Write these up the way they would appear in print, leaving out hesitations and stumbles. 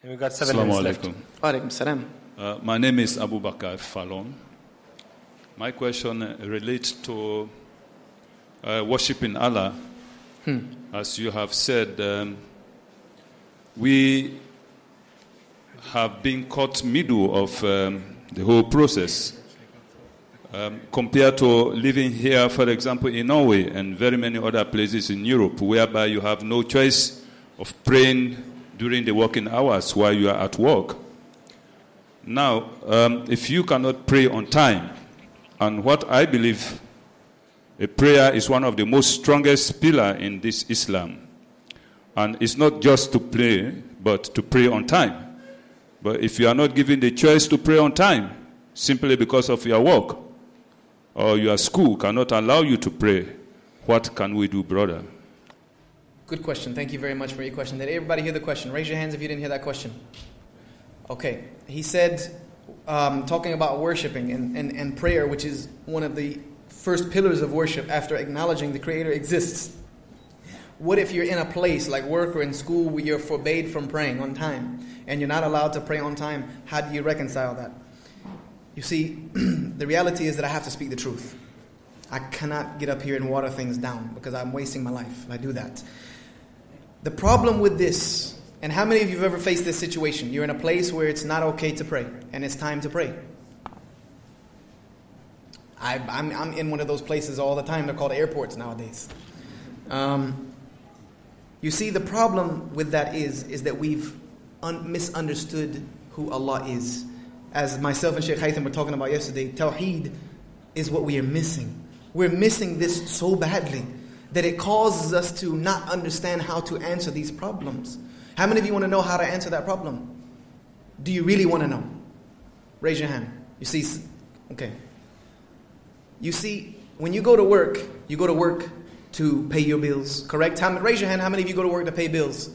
And we've got 7 Assalamu minutes alaikum. left. Alaikum salam. My name is Abu Bakr Fallon. My question relates to worshiping Allah. As you have said, we have been caught middle of the whole process. Compared to living here, for example, in Norway and very many other places in Europe, whereby you have no choice of praying during the working hours while you are at work. Now, if you cannot pray on time, and what I believe, a prayer is one of the most strongest pillars in this Islam. And it's not just to pray, but to pray on time. But if you are not given the choice to pray on time, simply because of your work, or your school cannot allow you to pray, what can we do, brother? Good question. Thank you very much for your question. Did everybody hear the question? Raise your hands if you didn't hear that question. Okay. He said, talking about worshiping and prayer, which is one of the first pillars of worship after acknowledging the Creator exists. What if you're in a place like work or in school where you're forbade from praying on time and you're not allowed to pray on time? How do you reconcile that? You see, the reality is that I have to speak the truth. I cannot get up here and water things down because I'm wasting my life if I do that. The problem with this, and how many of you have ever faced this situation? You're in a place where it's not okay to pray and it's time to pray. I'm in one of those places all the time. They're called airports nowadays. You see, the problem with that is that we've misunderstood who Allah is. As myself and Sheikh Haytham were talking about yesterday, Tawheed is what we are missing. We're missing this so badly that it causes us to not understand how to answer these problems. How many of you want to know how to answer that problem? Do you really want to know? Raise your hand. You see, okay. You see, when you go to work to pay your bills, correct? Raise your hand. How many of you go to work to pay bills?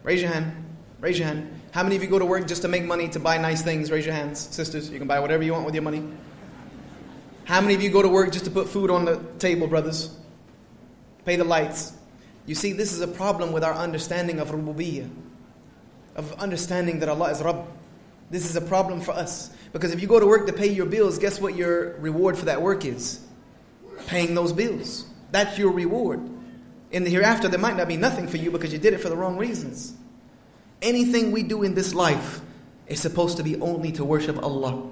Raise your hand. Raise your hand. How many of you go to work just to make money, to buy nice things? Raise your hands. Sisters, you can buy whatever you want with your money. How many of you go to work just to put food on the table, brothers? Pay the lights. You see, this is a problem with our understanding of rububiyyah, of understanding that Allah is Rabb. This is a problem for us. Because if you go to work to pay your bills, guess what your reward for that work is? Paying those bills. That's your reward. In the hereafter, there might not be nothing for you because you did it for the wrong reasons. Anything we do in this life is supposed to be only to worship Allah.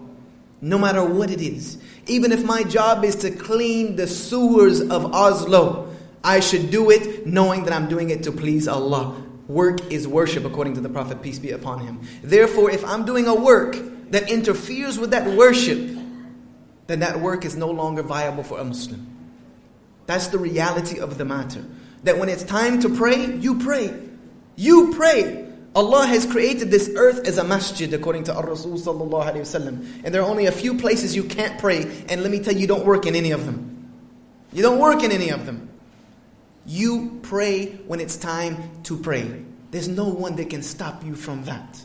No matter what it is. Even if my job is to clean the sewers of Oslo, I should do it knowing that I'm doing it to please Allah. Work is worship according to the Prophet, peace be upon him. Therefore, if I'm doing a work that interferes with that worship, then that work is no longer viable for a Muslim. That's the reality of the matter. That when it's time to pray, you pray. You pray. Allah has created this earth as a masjid according to Ar-Rasul sallallahu alayhi wasallam. And there are only a few places you can't pray. And let me tell you, you don't work in any of them. You don't work in any of them. You pray when it's time to pray. There's no one that can stop you from that.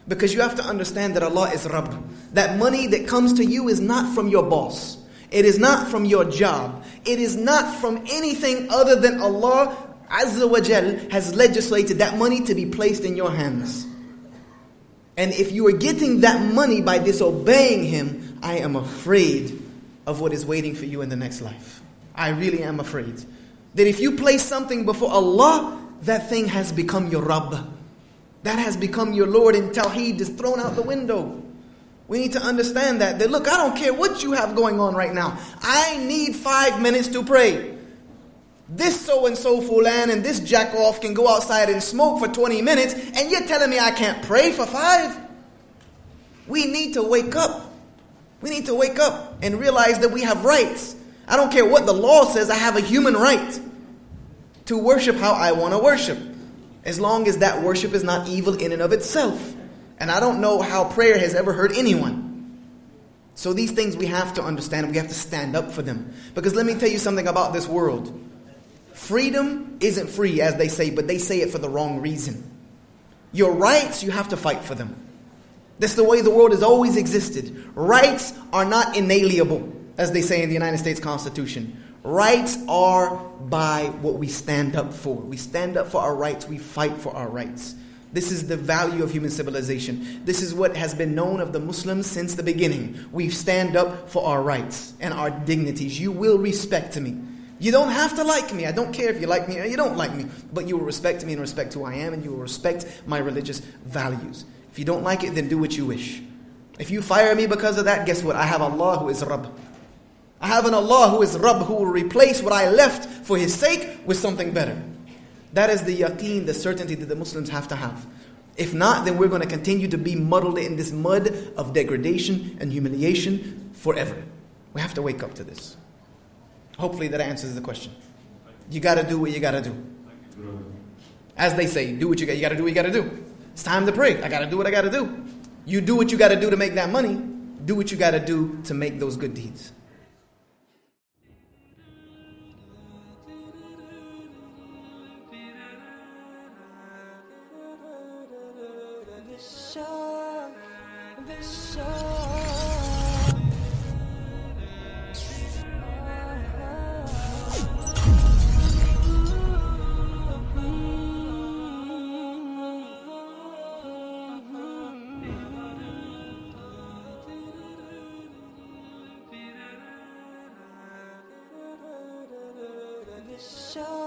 Because you have to understand that Allah is Rabb. That money that comes to you is not from your boss. It is not from your job. It is not from anything other than Allah Azza wa Jal has legislated that money to be placed in your hands. And if you are getting that money by disobeying Him, I am afraid of what is waiting for you in the next life. I really am afraid. That if you place something before Allah, that thing has become your Rabb. That has become your Lord, and Tawheed is thrown out the window. We need to understand that look, I don't care what you have going on right now. I need 5 minutes to pray. This so-and-so fulan and this jack-off can go outside and smoke for 20 minutes, and you're telling me I can't pray for 5? We need to wake up. We need to wake up and realize that we have rights. I don't care what the law says, I have a human right to worship how I want to worship. As long as that worship is not evil in and of itself. And I don't know how prayer has ever hurt anyone. So these things we have to understand. We have to stand up for them. Because let me tell you something about this world. Freedom isn't free, as they say, but they say it for the wrong reason. Your rights, you have to fight for them. That's the way the world has always existed. Rights are not inalienable, as they say in the United States Constitution. Rights are by what we stand up for. We stand up for our rights. We fight for our rights. This is the value of human civilization. This is what has been known of the Muslims since the beginning. We stand up for our rights and our dignities. You will respect me. You don't have to like me. I don't care if you like me or you don't like me. But you will respect me and respect who I am, and you will respect my religious values. If you don't like it, then do what you wish. If you fire me because of that, guess what? I have Allah who is Rabb. I have an Allah who is Rabb, who will replace what I left for His sake with something better. That is the yaqeen, the certainty that the Muslims have to have. If not, then we're going to continue to be muddled in this mud of degradation and humiliation forever. We have to wake up to this. Hopefully that answers the question. You got to do what you got to do. As they say, do what you got to do what you got to do. It's time to pray. I got to do what I got to do. You do what you got to do to make that money. Do what you got to do to make those good deeds. Yusha.